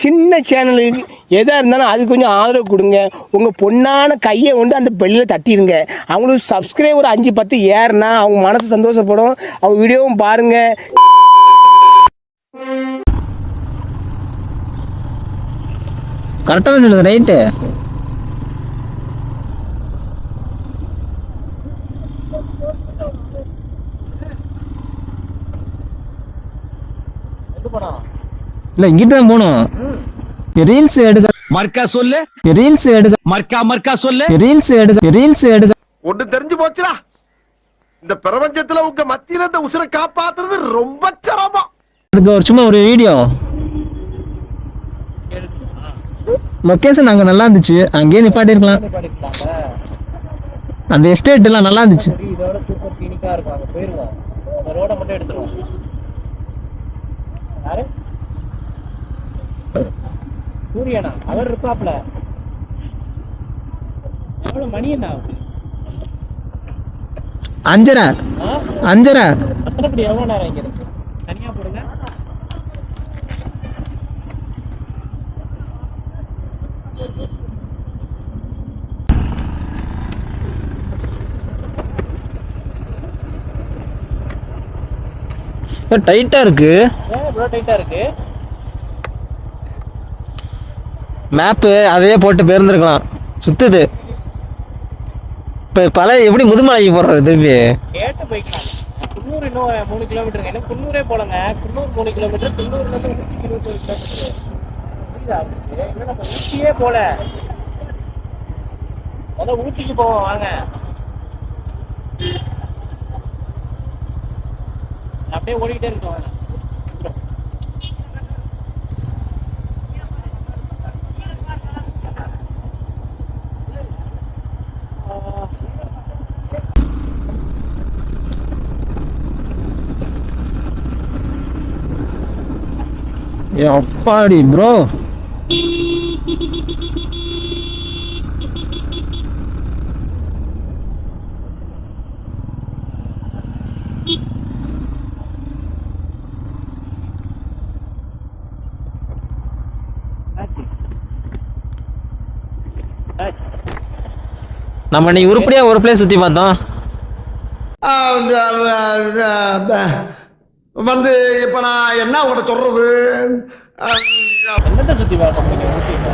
சின்ன சேனலுக்கு எதாக இருந்தாலும் அது கொஞ்சம் ஆதரவு கொடுங்க. உங்கள் பொண்ணான கையை கொண்டு அந்த பெல்லில் தட்டிடுங்க. அவங்களுக்கு சப்ஸ்கிரைபர் 5-10 ஏறுனா அவங்க மனசு சந்தோஷப்படும். அவங்க வீடியோவும் பாருங்கள். கரெக்டாக தான் ரைட்டு. இல்ல இங்கிட்ட தான் போகணும். ரீல்ஸ் எடுக்க மர்க்கா சொல்லு. ரீல்ஸ் எடுக்க மர்க்கா சொல்லு. ரீல்ஸ் எடுக்க ஒண்ணு தெரிஞ்சு போச்சுடா. இந்த பிரபஞ்சத்துல உங்க மத்தியில இந்த உசுரை காப்பாத்துறது ரொம்ப சிரமம். அதுக்கு ஒரு சும்மா ஒரு வீடியோ லொகேஷன் அங்க நல்லா இருந்துச்சு. அங்கேயே நிப்பாட்டி இருக்கலாம். அந்த எஸ்டேட் எல்லாம் நல்லா இருந்துச்சு. இதோட சூப்பர் சீனிக்கா இருக்கும். அங்க போயிருவோம். அந்த ரோட மட்டும் எடுத்துருவோம். யாரு? சூரியனா? அவர் இருப்பாப்ல. எவ்வளவு மணி என்ன ஆகுது? 5:30. அப்படி எவ்வளவு நேரம் இங்க இருக்கு? தனியா போடுங்க. டைட்டா இருக்கு. டைட்டா இருக்கு. மேப்பு அதையே போட்டு பேருந்துருக்கலாம். சுத்துது. இப்ப பழைய எப்படி முதுமலைக்கு போடுறது திரும்பி கேட்டு போய்க்கலாம். குன்னூர் இன்னும் 3 கிலோமீட்டர். என்ன குன்னூரே போலங்க. குன்னூர் 3 கிலோமீட்டர். குன்னூர்ல இருந்து 21 கிலோமீட்டர். புரியுதா? நம்ம ஊட்டியே போல. அதான் ஊட்டிக்கு போவோம் வாங்க. அப்படியே ஓடிக்கிட்டே இருக்கோம். அப்பாடி ப்ரோ. நம்ம நீ உருப்படியா ஒரு பிளேஸ் சுத்தி பார்த்தோம். வந்து இப்ப நான் என்ன உங்கள்ட்ட சொல்றது? என்னத்தை சுத்தி பார்க்க போறீங்க ஊட்டியில?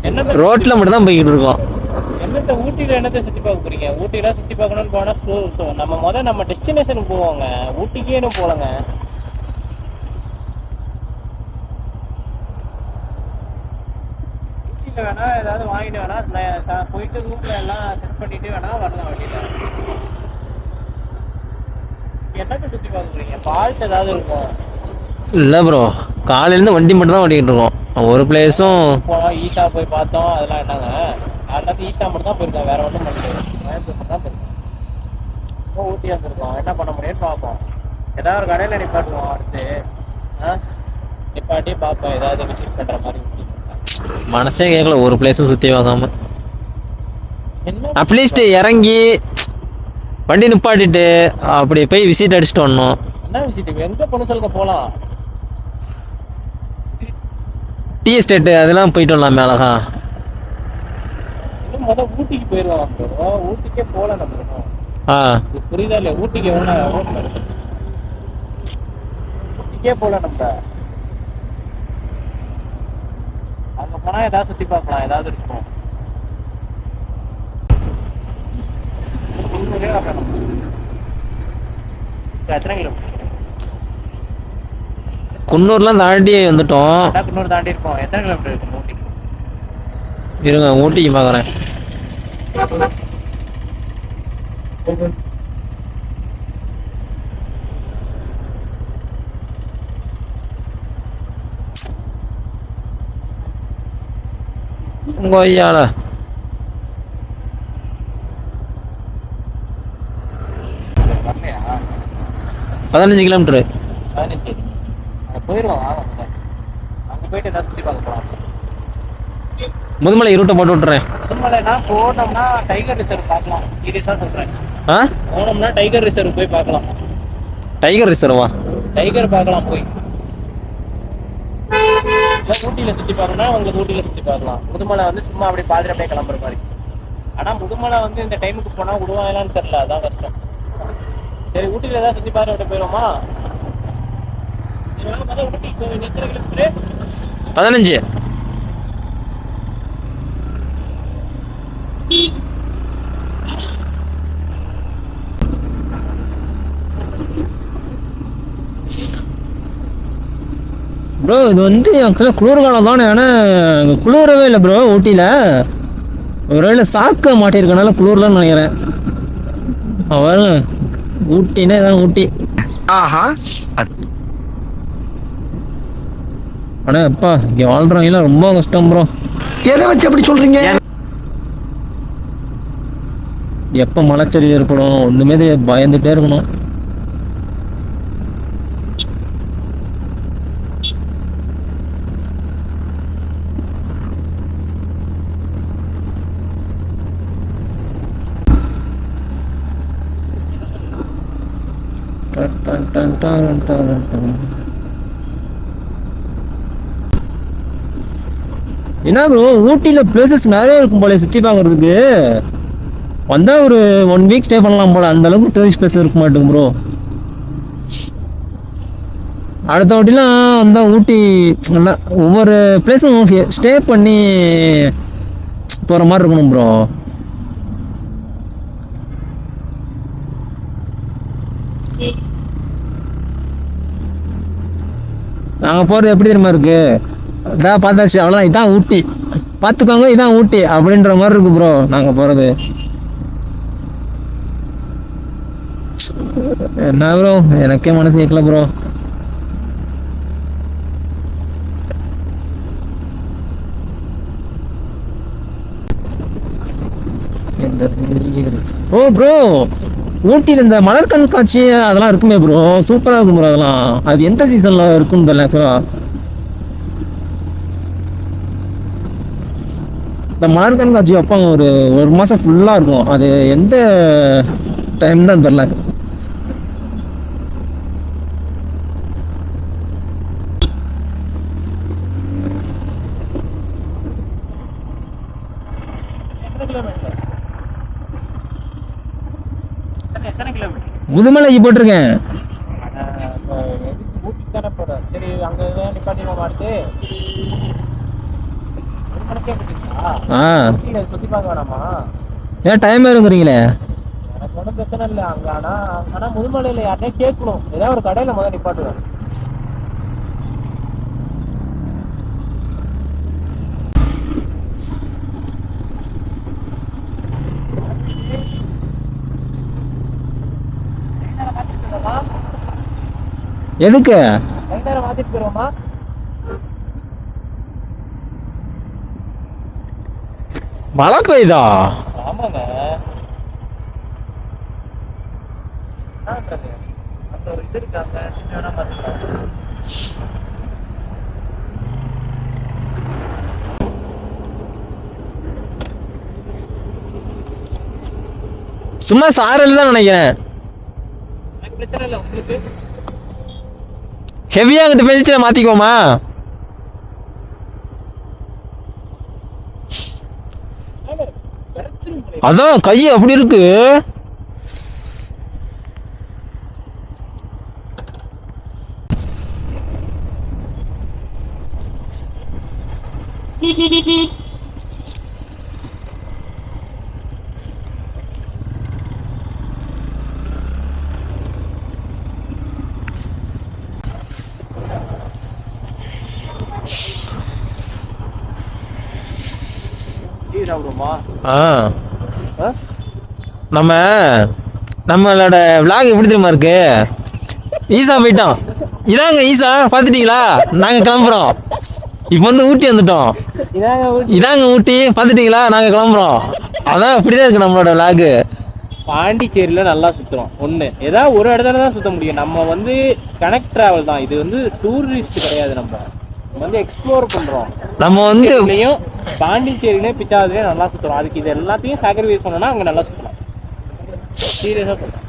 என்னத்த ரோட்ல மட்டும் தான் போய்கிட்டு இருக்கோம். என்னத்த ஊட்டியில என்னத்தை சுத்தி பார்க்க போறீங்க? ஊட்டியில சுத்தி பார்க்கணும்னு போனா நம்ம நம்ம டெஸ்டினேஷனுக்கு போவோங்க. ஊட்டிக்கே இன்னும் போலங்க. வேணா ஏதாவது வாங்கிட்டு வேணா போயிட்டு ரூம்ல எல்லாம் செட் பண்ணிட்டு வேணா வரலாம் வெளியில. என்னத்தை சுத்தி பார்க்குறீங்க? ஃபால்ஸ் ஏதாவது இருக்கும். இல்ல ப்ரோ, காலையில இருந்து வண்டி மட்டும் தான் ஓட்டிக்கிட்டு இருக்கோம். ஒரு பிளேஸும் போனோம். ஈஷா போய் பார்த்தோம். அதெல்லாம் என்னங்க எல்லாத்தையும் ஈஷா மட்டும் தான் போயிருக்கோம். வேற ஒன்றும் பண்ண முடியாது. தான் போயிருக்கோம். ஊட்டி வந்துருக்கோம். என்ன பண்ண முடியும்னு பார்ப்போம். ஏதாவது ஒரு கடையில் நிப்பாட்டுவோம். அடுத்து நிப்பாட்டி பார்ப்போம். ஏதாவது விசிட் பண்ற மாதிரி ஊட்டி மனசே கேட்கல. ஒரு பிளேஸும் சுத்தி வாங்காம அட்லீஸ்ட் இறங்கி வண்டி நிப்பாட்டிட்டு அப்படி போய் விசிட் அடிச்சுட்டு வரணும். என்ன விசிட்? எங்க பொண்ணு சொல்லுங்க போலாம். டீ எஸ்டேட் அதெல்லாம் போயிட்டு வரலாம். அழகா இன்னும் ஊட்டிக்கு போயிருவோம். ஊட்டிக்கே போல நம்ம. புரியுதா இல்லையா? ஊட்டிக்கு ஊட்டிக்கே போல நம்ம. அங்க போனா ஏதாவது சுத்தி பார்க்கலாம். ஏதாவது இருக்கும். எத்தனை கிலோமீட்டர்? குன்னூர்லாம் தாண்டி வந்துட்டோம். குன்னூர் தாண்டி இருக்கோம். எத்தனை கிலோமீட்டர் இருக்கு ஊட்டிக்கு? இருங்க ஊட்டிக்கு பாக்குறேன். உங்க ஐயால 15 கிலோமீட்டர். 15. போயிருவோம். அங்க போயிட்டு ஏதாவது சுத்தி பார்க்க போலாம். முதுமலை ரூட்டை போட்டு விட்டுறேன். முதுமலைனா போனோம்னா டைகர் ரிசர்வ் பார்க்கலாம். சீரியஸா சொல்றேன். போனோம்னா டைகர் ரிசர்வ் போய் பார்க்கலாம். டைகர் ரிசர்வா? டைகர் பார்க்கலாம் போய். ஊட்டியில சுத்தி பார்க்கணும்னா உங்களுக்கு ஊட்டியில சுத்தி பார்க்கலாம். முதுமலை வந்து சும்மா அப்படியே பாதிர அப்படியே கிளம்புற மாதிரி. ஆனா முதுமலை வந்து இந்த டைமுக்கு போனா விடுவாங்களான்னு தெரியல, அதான் கஷ்டம். சரி ஊட்டியில ஏதாவது சுத்தி பார்த்து விட்டு போயிருவோமா? 15. ப்ரோ இது வந்து ஆக்சுவலாக குளிர்காலம் தானே, ஆனால் குளிரவே இல்லை ப்ரோ ஊட்டியில். ஒருவேளை சாக்க மாட்டிருக்கனால குளிர்லான்னு நினைக்கிறேன். அவர் ஊட்டினா இதான் ஊட்டி. ஆஹா. ஆனால் எப்பா இங்கே வாழ்கிறவங்களாம் ரொம்ப கஷ்டம் ப்ரோ. எதை வச்சு அப்படி சொல்றீங்க? எப்போ மலைச்சரிவு ஏற்படும் ஒன்றுமே பயந்துகிட்டே இருக்கணும். என்ன ப்ரோ ஊட்டியில் பிளேசஸ் நிறைய இருக்கும் போல சுற்றி பார்க்கறதுக்கு. வந்தால் ஒரு 1 வீக் ஸ்டே பண்ணலாம் போல, அந்த அளவுக்கு டூரிஸ்ட் பிளேஸ் இருக்க மாட்டேங்க ப்ரோ. அடுத்த வாட்டிலாம் வந்தால் ஊட்டி நல்லா ஒவ்வொரு பிளேஸும் ஸ்டே பண்ணி போகிற மாதிரி இருக்கணும் ப்ரோ. நாங்கள் போகிறது எப்படி தெரியுமா இருக்கு? அதான் பார்த்தாச்சு அவ்வளோதான், இதான் ஊட்டி பார்த்துக்கோங்க, இதான் ஊட்டி அப்படின்ற மாதிரி இருக்கு ப்ரோ நாங்கள் போகிறது. என்ன ப்ரோ எனக்கே மனசு கேட்கல ப்ரோ. ஓ ப்ரோ ஊட்டியில் இந்த மலர் கண்காட்சி அதெல்லாம் இருக்குமே ப்ரோ, சூப்பராக இருக்கும் ப்ரோ. அதெல்லாம் அது எந்த சீசனில் இருக்குன்னு தெரியல ஆக்சுவலாக. இந்த மலர் கண்காட்சி வைப்பாங்க ஒரு மாதம் ஃபுல்லாக இருக்கும். அது எந்த டைம் தான் தெரில. முதுமலைக்கு போட்டிருக்கேன். ஊட்டிக்கு தானே போகிறேன். சரி அங்கே நிப்பாட்டிமா பார்த்து சுற்றி பார்க்க வேணாமா? ஏன் டைம் இருங்கிறீங்களே? எனக்கு ஒன்றும் பிரச்சனை இல்லை அங்கே. ஆனால் முதுமலையில் யார்ட்டே கேட்கணும், ஏதாவது ஒரு கடையில் முதல் நிப்பாட்டுவேன். எதுக்கு மாத்திட்டு போயிருவோமா? மழை பெய்யுதா? ஆமாங்க. அந்த ஒரு இது இருக்காங்க, வேணா பார்த்துக்கலாம். சும்மா சாரல் தான் நினைக்கிறேன். எனக்கு பிரச்சனை இல்லை. உங்களுக்கு ஹெவியா கிட்ட பேசிச்சு மாத்திக்கோமா? அதான் கை அப்படி இருக்கு. நம்மளோட விளாக் எப்படி தெரியுமா இருக்கு? ஈசா போயிட்டோம். இதாங்க ஈசா, பார்த்துட்டீங்களா? நாங்க கிளம்புறோம். இப்போ வந்து ஊட்டி வந்துட்டோம். இதாங்க ஊட்டி, பார்த்துட்டீங்களா? நாங்க கிளம்புறோம். அதான் இப்படிதான் இருக்கு நம்மளோட விளாக். பாண்டிச்சேரியில நல்லா சுத்துறோம். ஒண்ணு ஏதாவது ஒரு இடத்துல தான் சுத்த முடியும். நம்ம வந்து கனெக்ட் டிராவல் தான், இது வந்து டூரிஸ்ட் கிடையாது. நம்ம வந்து எக்ஸ்ப்ளோர் பண்றோம். நம்ம வந்து பாண்டிச்சேரியிலே பிச்சாவதுலேயே நல்லா சுத்துறோம். அதுக்கு இது எல்லாத்தையும் சாக்ரிஃபைஸ் பண்ணோம்னா அங்க நல்லா சுத்தலாம். சீரியஸா சொல்றேன்.